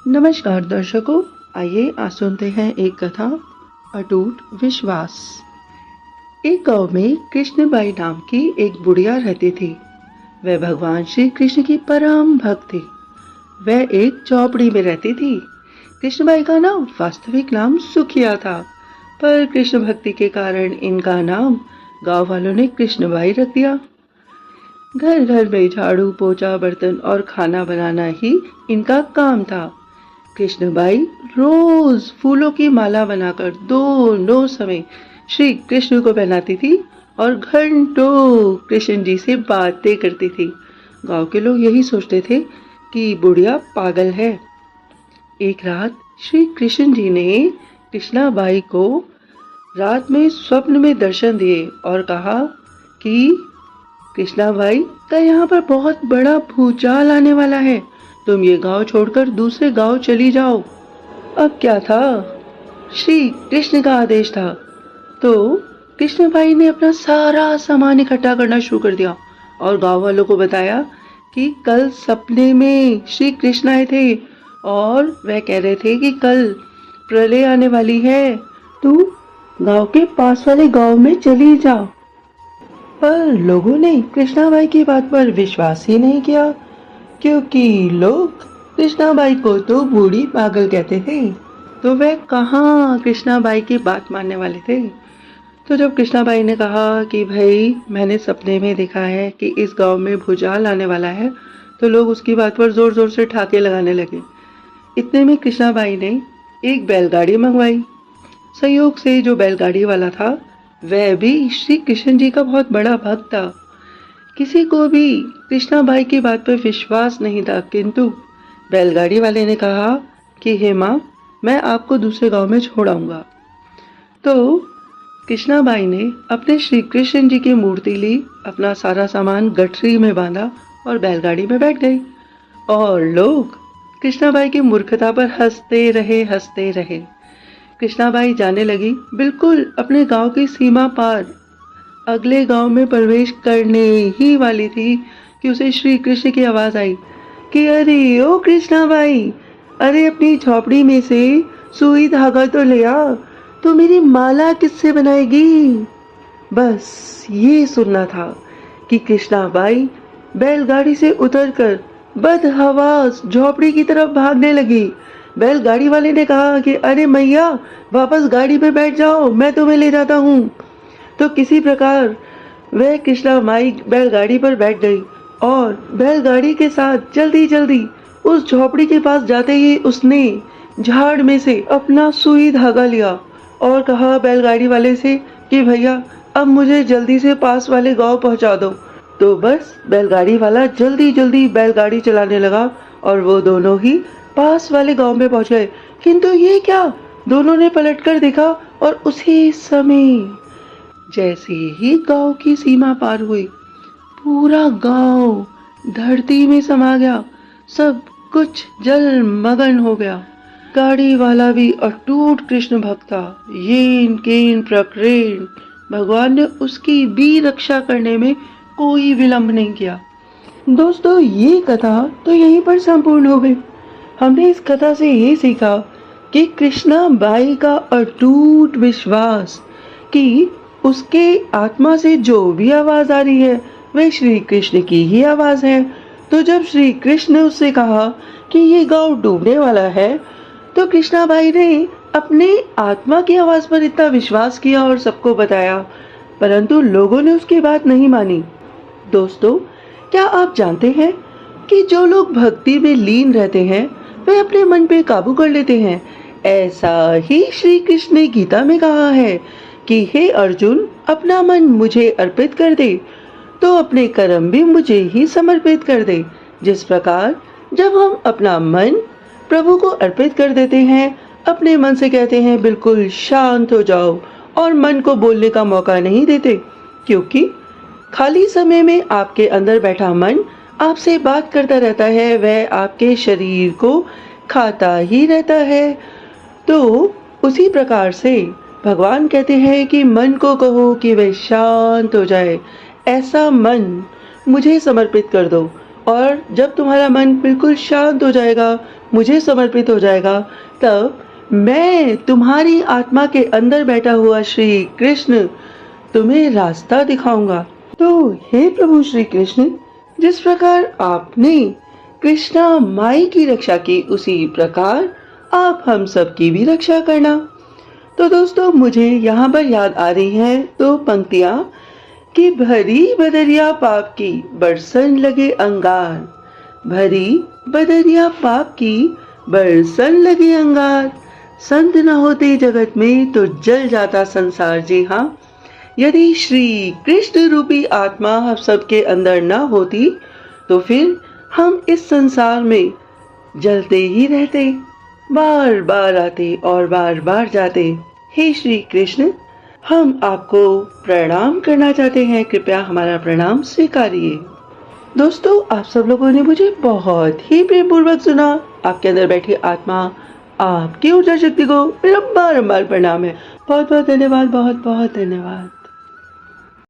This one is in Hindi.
नमस्कार दर्शकों, आइए आज सुनते हैं एक कथा, अटूट विश्वास। एक गांव में कृष्णबाई नाम की एक बुढ़िया रहती थी। वह भगवान श्री कृष्ण की परम भक्त थी। वह एक झोपड़ी में रहती थी। कृष्णबाई का नाम वास्तविक नाम सुखिया था, पर कृष्ण भक्ति के कारण इनका नाम गांव वालों ने कृष्णबाई रख दिया। घर घर में झाड़ू पोछा बर्तन और खाना बनाना ही इनका काम था। कृष्णबाई रोज फूलों की माला बनाकर दोनों समय श्री कृष्ण को पहनाती थी और घंटों कृष्ण जी से बातें करती थी। गांव के लोग यही सोचते थे कि बुढ़िया पागल है। एक रात श्री कृष्ण जी ने कृष्णाबाई को रात में स्वप्न में दर्शन दिए और कहा कि कृष्णाबाई का यहाँ पर बहुत बड़ा भूचाल आने वाला है, तुम ये गांव छोड़कर दूसरे गांव चली जाओ। अब क्या था, श्री कृष्ण का आदेश था, तो कृष्णबाई ने अपना सारा सामान इकट्ठा करना शुरू कर दिया और गांव वालों को बताया कि कल सपने में श्री कृष्ण आए थे और वह कह रहे थे कि कल प्रलय आने वाली है, तू गांव के पास वाले गांव में चली जा। पर लोगों ने कृष्णाबाई की बात पर विश्वास ही नहीं किया, क्योंकि लोग कृष्णाबाई को तो बूढ़ी पागल कहते थे, तो वह कहाँ कृष्णाबाई की बात मानने वाले थे। तो जब कृष्णाबाई ने कहा कि भाई मैंने सपने में देखा है कि इस गांव में भूचाल आने वाला है, तो लोग उसकी बात पर जोर जोर से ठाके लगाने लगे। इतने में कृष्णाबाई ने एक बैलगाड़ी मंगवाई। संयोग से जो बैलगाड़ी वाला था वह भी श्री कृष्ण जी का बहुत बड़ा भक्त था। किसी को भी कृष्णाबाई की बात पर विश्वास नहीं था, किंतु बैलगाड़ी वाले ने कहा कि हे माँ, मैं आपको दूसरे गांव में छोड़ आऊंगा। तो कृष्णाबाई ने अपने श्री कृष्ण जी की मूर्ति ली, अपना सारा सामान गठरी में बांधा और बैलगाड़ी में बैठ गई। और लोग कृष्णाबाई की मूर्खता पर हंसते रहे। कृष्णाबाई जाने लगी, बिल्कुल अपने गांव की सीमा पार अगले गांव में प्रवेश करने ही वाली थी कि उसे श्री कृष्ण की आवाज आई कि अरे ओ कृष्णाबाई, अरे अपनी झोपड़ी में से सुई धागा तो ले आ, तो मेरी माला किससे बनाएगी। बस ये सुनना था कि कृष्णाबाई बैलगाड़ी से उतरकर बदहवास झोपड़ी की तरफ भागने लगी। बैलगाड़ी वाले ने कहा कि अरे मैया, वापस गाड़ी में बैठ जाओ, मैं तुम्हें ले जाता हूँ। तो किसी प्रकार वह कृष्णाबाई बैलगाड़ी पर बैठ गई और बैलगाड़ी के साथ जल्दी जल्दी उस झोपड़ी के पास जाते ही उसने झाड़ में से अपना सुई धागा लिया और कहा बैलगाड़ी वाले से कि भैया अब मुझे जल्दी से पास वाले गांव पहुंचा दो। तो बस बैलगाड़ी वाला जल्दी जल्दी बैलगाड़ी चलाने लगा और वो दोनों ही पास वाले गांव में पहुंच गए। किंतु ये क्या, दोनों ने पलटकर देखा और उसी समय जैसे ही गांव की सीमा पार हुई, पूरा गांव धरती में समा गया, सब कुछ जलमग्न हो गया। गाड़ी वाला भी अटूट कृष्ण भक्त था। येन केन प्रकृण, भगवान ने उसकी भी रक्षा करने में कोई विलंब नहीं किया। दोस्तों, ये कथा तो यहीं पर संपूर्ण हो गई। हमने इस कथा से ये सीखा कि कृष्णाबाई का अटूट विश्वास कि उसके आत्मा से जो भी आवाज आ रही है वह श्री कृष्ण की ही आवाज है। तो जब श्री कृष्ण ने उससे कहा कि ये गांव डूबने वाला है, तो कृष्णाबाई ने अपने आत्मा की आवाज पर इतना विश्वास किया और सबको बताया, परंतु लोगों ने उसकी बात नहीं मानी। दोस्तों, क्या आप जानते हैं कि जो लोग भक्ति में लीन रहते हैं वे अपने मन पे काबू कर लेते हैं। ऐसा ही श्री कृष्ण ने गीता में कहा है कि हे अर्जुन, अपना मन मुझे अर्पित कर दे तो अपने कर्म भी मुझे ही समर्पित कर दे। जिस प्रकार जब हम अपना मन प्रभु को अर्पित कर देते हैं, अपने मन से कहते हैं बिल्कुल शांत हो जाओ और मन को बोलने का मौका नहीं देते, क्योंकि खाली समय में आपके अंदर बैठा मन आपसे बात करता रहता है, वह आपके शरीर को खाता ही रहता है। तो उसी प्रकार से भगवान कहते हैं कि मन को कहो कि वह शांत हो जाए, ऐसा मन मुझे समर्पित कर दो और जब तुम्हारा मन बिल्कुल शांत हो जाएगा, मुझे समर्पित हो जाएगा, तब मैं तुम्हारी आत्मा के अंदर बैठा हुआ श्री कृष्ण तुम्हें रास्ता दिखाऊंगा। तो हे प्रभु श्री कृष्ण, जिस प्रकार आपने कृष्णा माई की रक्षा की, उसी प्रकार आप हम सब की भी रक्षा करना। तो दोस्तों, मुझे यहाँ पर याद आ रही हैं तो पंक्तियां कि भरी बदरिया पाप की बरसन लगे अंगार, भरी बदरिया पाप की बरसन लगे अंगार, संत न होते जगत में तो जल जाता संसार। जी हाँ, यदि श्री कृष्ण रूपी आत्मा हम सबके अंदर न होती तो फिर हम इस संसार में जलते ही रहते, बार बार आते और बार बार जाते। हे श्री कृष्ण, हम आपको प्रणाम करना चाहते हैं, कृपया हमारा प्रणाम स्वीकारिए। दोस्तों, आप सब लोगों ने मुझे बहुत ही प्रेम पूर्वक सुना। आपके अंदर बैठी आत्मा, आपकी ऊर्जा शक्ति को मेरा बारंबार प्रणाम है। बहुत बहुत धन्यवाद, बहुत बहुत धन्यवाद।